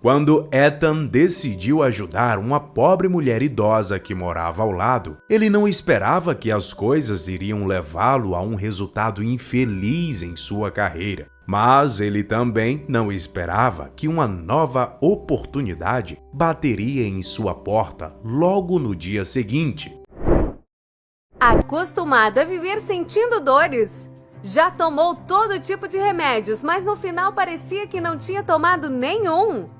Quando Ethan decidiu ajudar uma pobre mulher idosa que morava ao lado, ele não esperava que as coisas iriam levá-lo a um resultado infeliz em sua carreira. Mas ele também não esperava que uma nova oportunidade bateria em sua porta logo no dia seguinte. Acostumado a viver sentindo dores, já tomou todo tipo de remédios, mas no final parecia que não tinha tomado nenhum.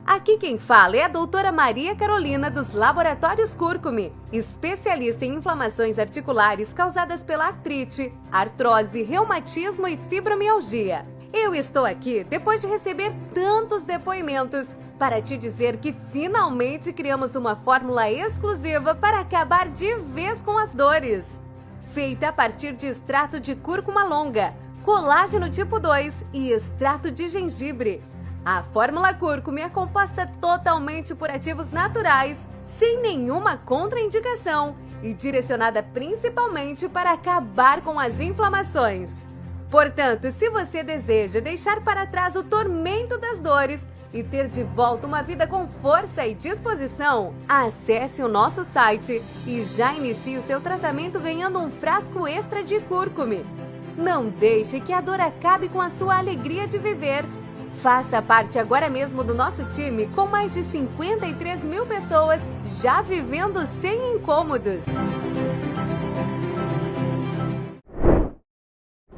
Aqui quem fala é a doutora Maria Carolina dos Laboratórios Cúrcumi, especialista em inflamações articulares causadas pela artrite, artrose, reumatismo e fibromialgia. Eu estou aqui depois de receber tantos depoimentos para te dizer que finalmente criamos uma fórmula exclusiva para acabar de vez com as dores. Feita a partir de extrato de cúrcuma longa, colágeno tipo 2 e extrato de gengibre. A fórmula Cúrcumi é composta totalmente por ativos naturais, sem nenhuma contraindicação e direcionada principalmente para acabar com as inflamações. Portanto, se você deseja deixar para trás o tormento das dores e ter de volta uma vida com força e disposição, acesse o nosso site e já inicie o seu tratamento ganhando um frasco extra de cúrcumi. Não deixe que a dor acabe com a sua alegria de viver. Faça parte agora mesmo do nosso time com mais de 53 mil pessoas já vivendo sem incômodos.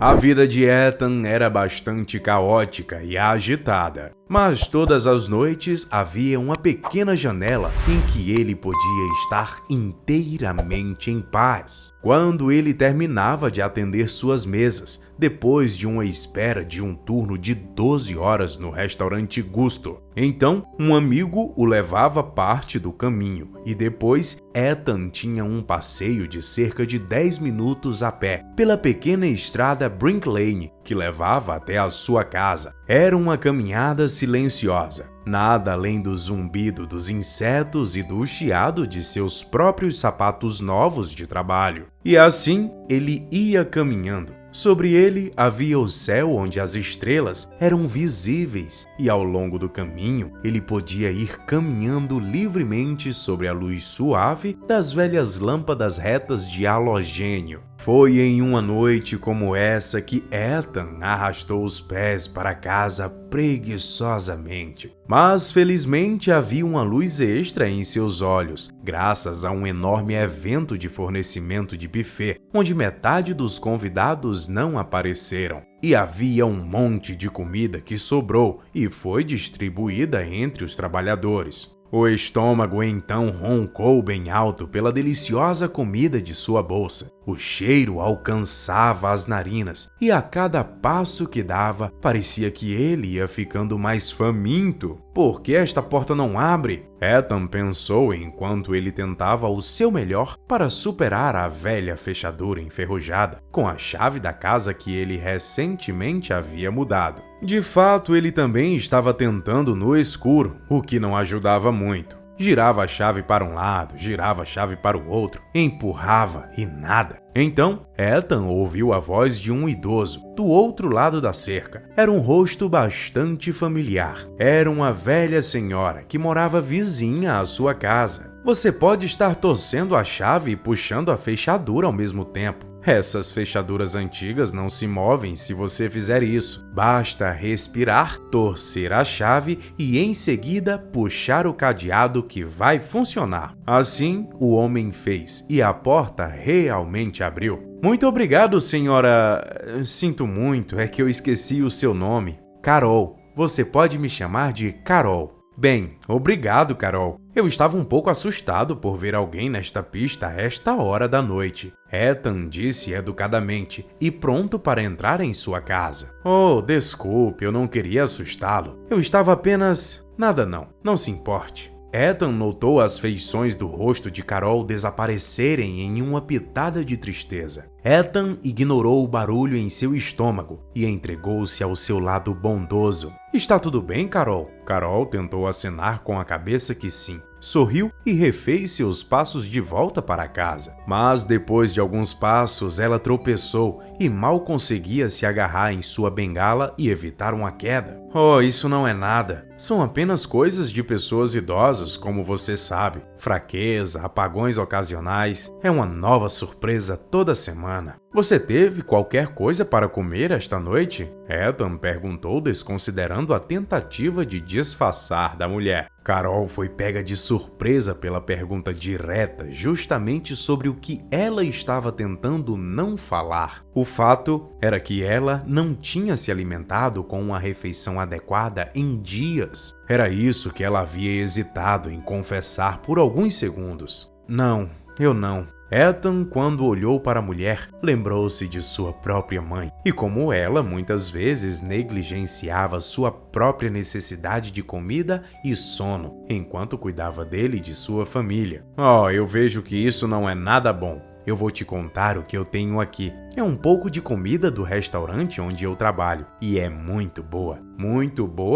A vida de Ethan era bastante caótica e agitada, mas todas as noites havia uma pequena janela em que ele podia estar inteiramente em paz. Quando ele terminava de atender suas mesas, depois de uma espera de um turno de 12 horas no restaurante Gusto, então um amigo o levava parte do caminho e depois Ethan tinha um passeio de cerca de 10 minutos a pé pela pequena estrada Brink Lane que levava até a sua casa. Era uma caminhada silenciosa, nada além do zumbido dos insetos e do chiado de seus próprios sapatos novos de trabalho. E assim ele ia caminhando. Sobre ele havia o céu onde as estrelas eram visíveis e ao longo do caminho ele podia ir caminhando livremente sobre a luz suave das velhas lâmpadas retas de halogênio. Foi em uma noite como essa que Ethan arrastou os pés para casa preguiçosamente. Mas felizmente havia uma luz extra em seus olhos, graças a um enorme evento de fornecimento de buffet, onde metade dos convidados não apareceram. E havia um monte de comida que sobrou e foi distribuída entre os trabalhadores. O estômago então roncou bem alto pela deliciosa comida de sua bolsa. O cheiro alcançava as narinas e a cada passo que dava, parecia que ele ia ficando mais faminto. Por que esta porta não abre? Ethan pensou enquanto ele tentava o seu melhor para superar a velha fechadura enferrujada com a chave da casa que ele recentemente havia mudado. De fato, ele também estava tentando no escuro, o que não ajudava muito. Girava a chave para um lado, girava a chave para o outro, empurrava e nada. Então, Ethan ouviu a voz de um idoso do outro lado da cerca. Era um rosto bastante familiar. Era uma velha senhora que morava vizinha à sua casa. Você pode estar torcendo a chave e puxando a fechadura ao mesmo tempo. Essas fechaduras antigas não se movem se você fizer isso. Basta respirar, torcer a chave e em seguida puxar o cadeado que vai funcionar. Assim, o homem fez e a porta realmente abriu. Muito obrigado, senhora... Sinto muito, é que eu esqueci o seu nome. Carol. Você pode me chamar de Carol. Bem, obrigado, Carol. Eu estava um pouco assustado por ver alguém nesta pista a esta hora da noite. Ethan disse educadamente e pronto para entrar em sua casa. Oh, desculpe, eu não queria assustá-lo. Eu estava apenas... Nada não se importe. Ethan notou as feições do rosto de Carol desaparecerem em uma pitada de tristeza. Ethan ignorou o barulho em seu estômago e entregou-se ao seu lado bondoso. Está tudo bem, Carol? Carol tentou acenar com a cabeça que sim. Sorriu e refez seus passos de volta para casa. Mas depois de alguns passos, ela tropeçou e mal conseguia se agarrar em sua bengala e evitar uma queda. Oh, isso não é nada. São apenas coisas de pessoas idosas, como você sabe. Fraqueza, apagões ocasionais. É uma nova surpresa toda semana. Você teve qualquer coisa para comer esta noite? Ethan perguntou, desconsiderando a tentativa de disfarçar da mulher. Carol foi pega de surpresa pela pergunta direta, justamente sobre o que ela estava tentando não falar. O fato era que ela não tinha se alimentado com uma refeição adequada em dias. Era isso que ela havia hesitado em confessar por alguns segundos. Não, eu não. Ethan, quando olhou para a mulher, lembrou-se de sua própria mãe e como ela muitas vezes negligenciava sua própria necessidade de comida e sono, enquanto cuidava dele e de sua família. Oh, eu vejo que isso não é nada bom. Eu vou te contar o que eu tenho aqui. É um pouco de comida do restaurante onde eu trabalho e é muito boa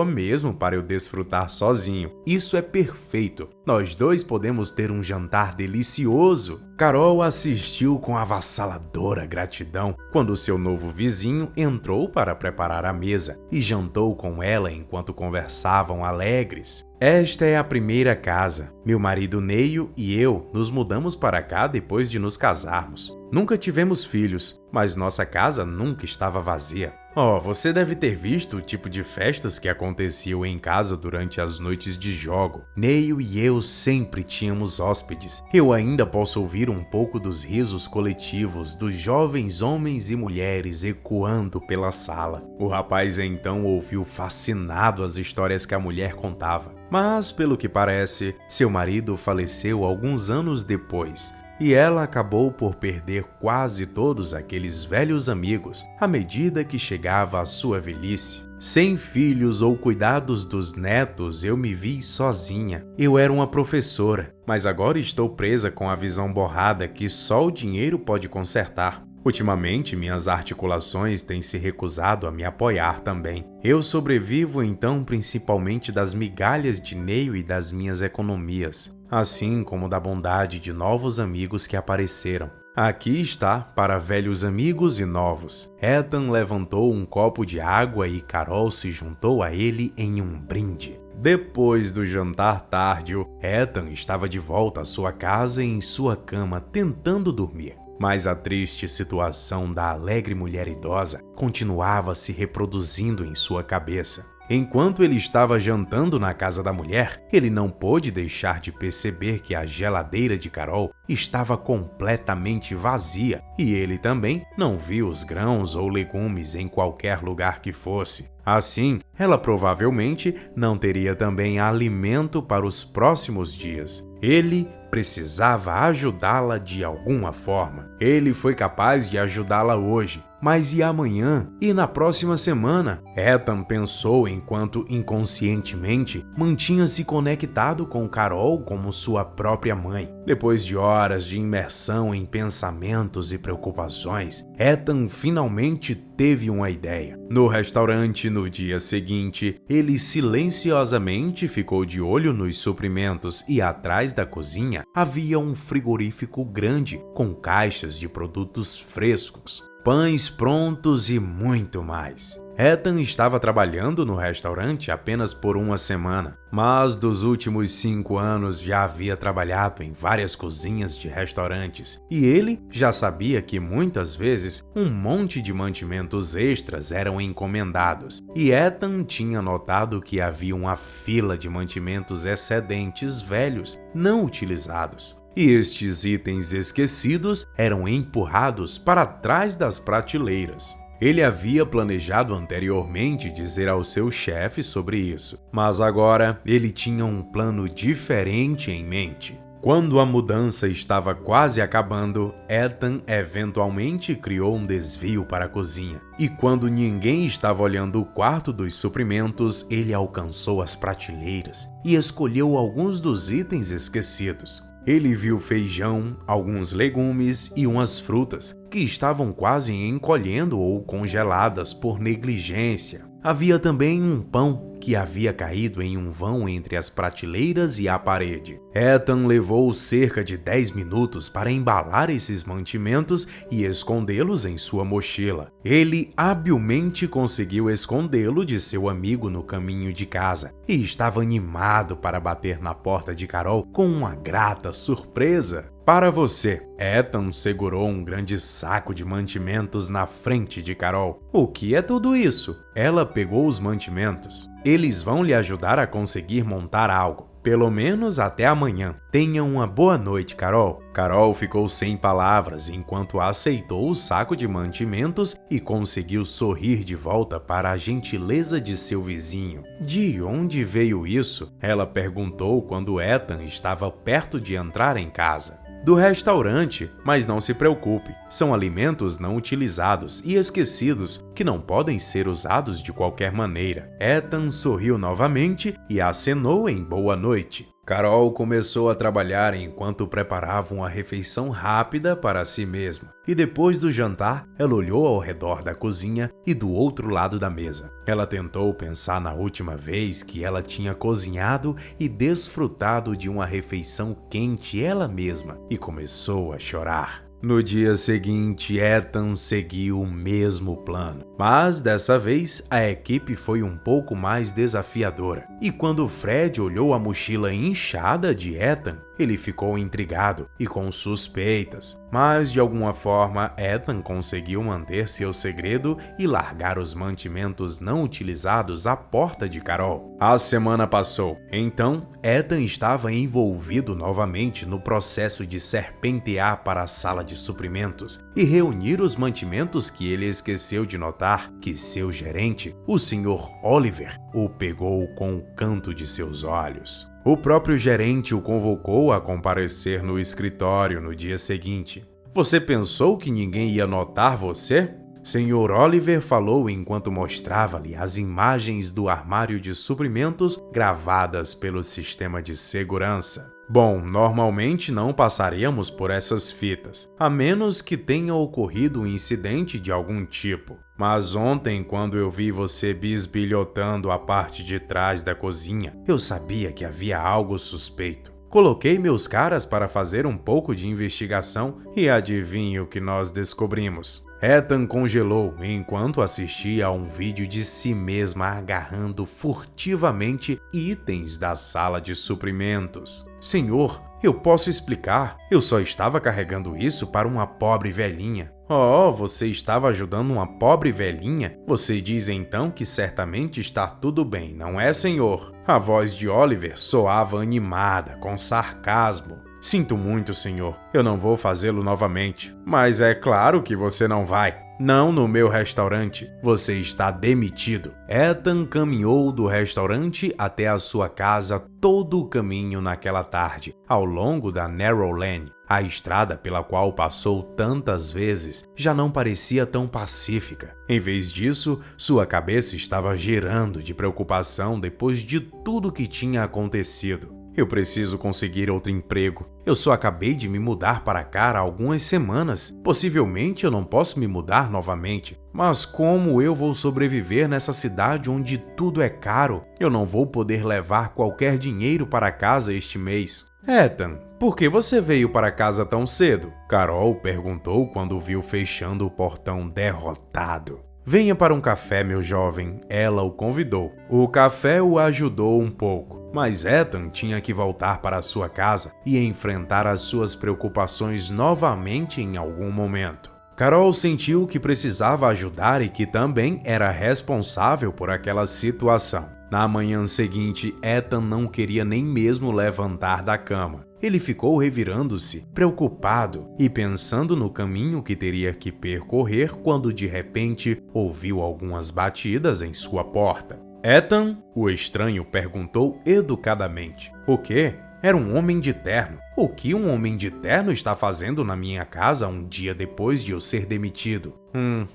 mesmo para eu desfrutar sozinho. Isso é perfeito. Nós dois podemos ter um jantar delicioso. Carol assistiu com avassaladora gratidão quando seu novo vizinho entrou para preparar a mesa e jantou com ela enquanto conversavam alegres. Esta é a primeira casa. Meu marido Neil e eu nos mudamos para cá depois de nos casarmos. Nunca tivemos filhos, mas nossa casa nunca estava vazia. Oh, você deve ter visto o tipo de festas que aconteciam em casa durante as noites de jogo. Neil e eu sempre tínhamos hóspedes. Eu ainda posso ouvir um pouco dos risos coletivos dos jovens homens e mulheres ecoando pela sala. O rapaz então ouviu fascinado as histórias que a mulher contava. Mas, pelo que parece, seu marido faleceu alguns anos depois. E ela acabou por perder quase todos aqueles velhos amigos à medida que chegava à sua velhice. Sem filhos ou cuidados dos netos, eu me vi sozinha. Eu era uma professora, mas agora estou presa com a visão borrada que só o dinheiro pode consertar. Ultimamente, minhas articulações têm se recusado a me apoiar também. Eu sobrevivo então principalmente das migalhas de Neil e das minhas economias, assim como da bondade de novos amigos que apareceram. Aqui está para velhos amigos e novos. Ethan levantou um copo de água e Carol se juntou a ele em um brinde. Depois do jantar tardio, Ethan estava de volta à sua casa e em sua cama tentando dormir. Mas a triste situação da alegre mulher idosa continuava se reproduzindo em sua cabeça. Enquanto ele estava jantando na casa da mulher, ele não pôde deixar de perceber que a geladeira de Carol estava completamente vazia e ele também não viu os grãos ou legumes em qualquer lugar que fosse. Assim, ela provavelmente não teria também alimento para os próximos dias. Ele precisava ajudá-la de alguma forma. Ele foi capaz de ajudá-la hoje, mas e amanhã? E na próxima semana? Ethan pensou enquanto inconscientemente mantinha-se conectado com Carol como sua própria mãe. Depois de horas de imersão em pensamentos e preocupações, Ethan finalmente teve uma ideia. No restaurante, no dia seguinte, ele silenciosamente ficou de olho nos suprimentos e atrás da cozinha havia um frigorífico grande com caixas de produtos frescos, pães prontos e muito mais. Ethan estava trabalhando no restaurante apenas por uma semana, mas dos últimos 5 anos já havia trabalhado em várias cozinhas de restaurantes e ele já sabia que muitas vezes um monte de mantimentos extras eram encomendados e Ethan tinha notado que havia uma fila de mantimentos excedentes velhos não utilizados. E estes itens esquecidos eram empurrados para trás das prateleiras. Ele havia planejado anteriormente dizer ao seu chefe sobre isso, mas agora ele tinha um plano diferente em mente. Quando a mudança estava quase acabando, Ethan eventualmente criou um desvio para a cozinha. E quando ninguém estava olhando o quarto dos suprimentos, ele alcançou as prateleiras e escolheu alguns dos itens esquecidos. Ele viu feijão, alguns legumes e umas frutas que estavam quase encolhendo ou congeladas por negligência. Havia também um pão que havia caído em um vão entre as prateleiras e a parede. Ethan levou cerca de 10 minutos para embalar esses mantimentos e escondê-los em sua mochila. Ele habilmente conseguiu escondê-lo de seu amigo no caminho de casa e estava animado para bater na porta de Carol com uma grata surpresa. Para você, Ethan segurou um grande saco de mantimentos na frente de Carol. O que é tudo isso? Ela pegou os mantimentos. Eles vão lhe ajudar a conseguir montar algo. Pelo menos até amanhã. Tenha uma boa noite, Carol. Carol ficou sem palavras enquanto aceitou o saco de mantimentos e conseguiu sorrir de volta para a gentileza de seu vizinho. De onde veio isso? Ela perguntou quando Ethan estava perto de entrar em casa. Do restaurante, mas não se preocupe, são alimentos não utilizados e esquecidos que não podem ser usados de qualquer maneira. Ethan sorriu novamente e acenou em boa noite. Carol começou a trabalhar enquanto preparava uma refeição rápida para si mesma. E depois do jantar, ela olhou ao redor da cozinha e do outro lado da mesa. Ela tentou pensar na última vez que ela tinha cozinhado e desfrutado de uma refeição quente ela mesma e começou a chorar. No dia seguinte, Ethan seguiu o mesmo plano, mas dessa vez a equipe foi um pouco mais desafiadora. E quando Fred olhou a mochila inchada de Ethan, ele ficou intrigado e com suspeitas, mas de alguma forma Ethan conseguiu manter seu segredo e largar os mantimentos não utilizados à porta de Carol. A semana passou, então Ethan estava envolvido novamente no processo de serpentear para a sala de suprimentos e reunir os mantimentos que ele esqueceu de notar que seu gerente, o Sr. Oliver, o pegou com o canto de seus olhos. O próprio gerente o convocou a comparecer no escritório no dia seguinte. Você pensou que ninguém ia notar você? Sr. Oliver falou enquanto mostrava-lhe as imagens do armário de suprimentos gravadas pelo sistema de segurança. Bom, normalmente não passaríamos por essas fitas, a menos que tenha ocorrido um incidente de algum tipo. Mas ontem, quando eu vi você bisbilhotando a parte de trás da cozinha, eu sabia que havia algo suspeito. Coloquei meus caras para fazer um pouco de investigação e adivinhe o que nós descobrimos. Ethan congelou enquanto assistia a um vídeo de si mesma agarrando furtivamente itens da sala de suprimentos. Senhor, eu posso explicar. Eu só estava carregando isso para uma pobre velhinha. Oh, você estava ajudando uma pobre velhinha? Você diz então que certamente está tudo bem, não é, senhor? A voz de Oliver soava animada, com sarcasmo. Sinto muito, senhor. Eu não vou fazê-lo novamente. Mas é claro que você não vai. Não no meu restaurante. Você está demitido. Ethan caminhou do restaurante até a sua casa todo o caminho naquela tarde, ao longo da Narrow Lane. A estrada pela qual passou tantas vezes já não parecia tão pacífica. Em vez disso, sua cabeça estava girando de preocupação depois de tudo que tinha acontecido. Eu preciso conseguir outro emprego. Eu só acabei de me mudar para cá há algumas semanas. Possivelmente eu não posso me mudar novamente. Mas como eu vou sobreviver nessa cidade onde tudo é caro? Eu não vou poder levar qualquer dinheiro para casa este mês. Ethan, por que você veio para casa tão cedo? Carol perguntou quando o viu fechando o portão derrotado. Venha para um café, meu jovem. Ela o convidou. O café o ajudou um pouco. Mas Ethan tinha que voltar para sua casa e enfrentar as suas preocupações novamente em algum momento. Carol sentiu que precisava ajudar e que também era responsável por aquela situação. Na manhã seguinte, Ethan não queria nem mesmo levantar da cama. Ele ficou revirando-se, preocupado e pensando no caminho que teria que percorrer quando de repente ouviu algumas batidas em sua porta. Ethan, o estranho, perguntou educadamente. O quê? Era um homem de terno. O que um homem de terno está fazendo na minha casa um dia depois de eu ser demitido?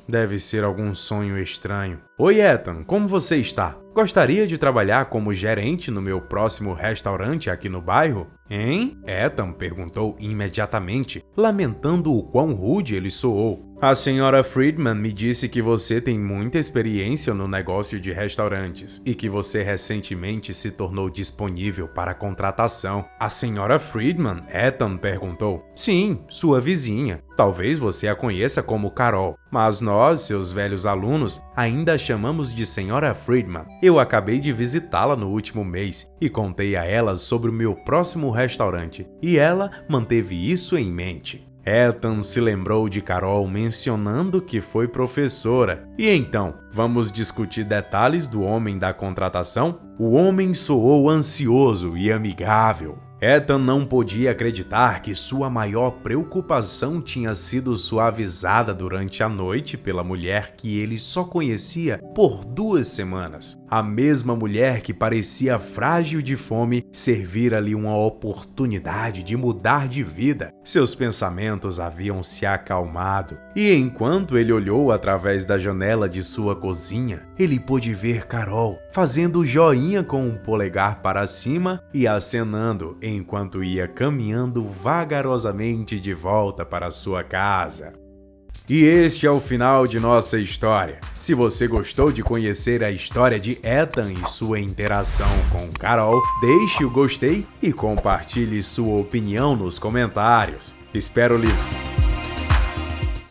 Deve ser algum sonho estranho. Oi, Ethan, como você está? Gostaria de trabalhar como gerente no meu próximo restaurante aqui no bairro? Hein? Ethan perguntou imediatamente, lamentando o quão rude ele soou. A senhora Friedman me disse que você tem muita experiência no negócio de restaurantes e que você recentemente se tornou disponível para contratação. A senhora Friedman? Ethan perguntou. Sim, sua vizinha. Talvez você a conheça como Carol, mas nós, seus velhos alunos, ainda a chamamos de senhora Friedman. Eu acabei de visitá-la no último mês e contei a ela sobre o meu próximo restaurante, e ela manteve isso em mente. Ethan se lembrou de Carol mencionando que foi professora. E então, vamos discutir detalhes do homem da contratação? O homem soou ansioso e amigável. Ethan não podia acreditar que sua maior preocupação tinha sido suavizada durante a noite pela mulher que ele só conhecia por 2 semanas. A mesma mulher que parecia frágil de fome servira-lhe uma oportunidade de mudar de vida. Seus pensamentos haviam se acalmado, e enquanto ele olhou através da janela de sua cozinha, ele pôde ver Carol fazendo joinha com um polegar para cima e acenando enquanto ia caminhando vagarosamente de volta para sua casa. E este é o final de nossa história. Se você gostou de conhecer a história de Ethan e sua interação com Carol, deixe o gostei e compartilhe sua opinião nos comentários. Espero lhe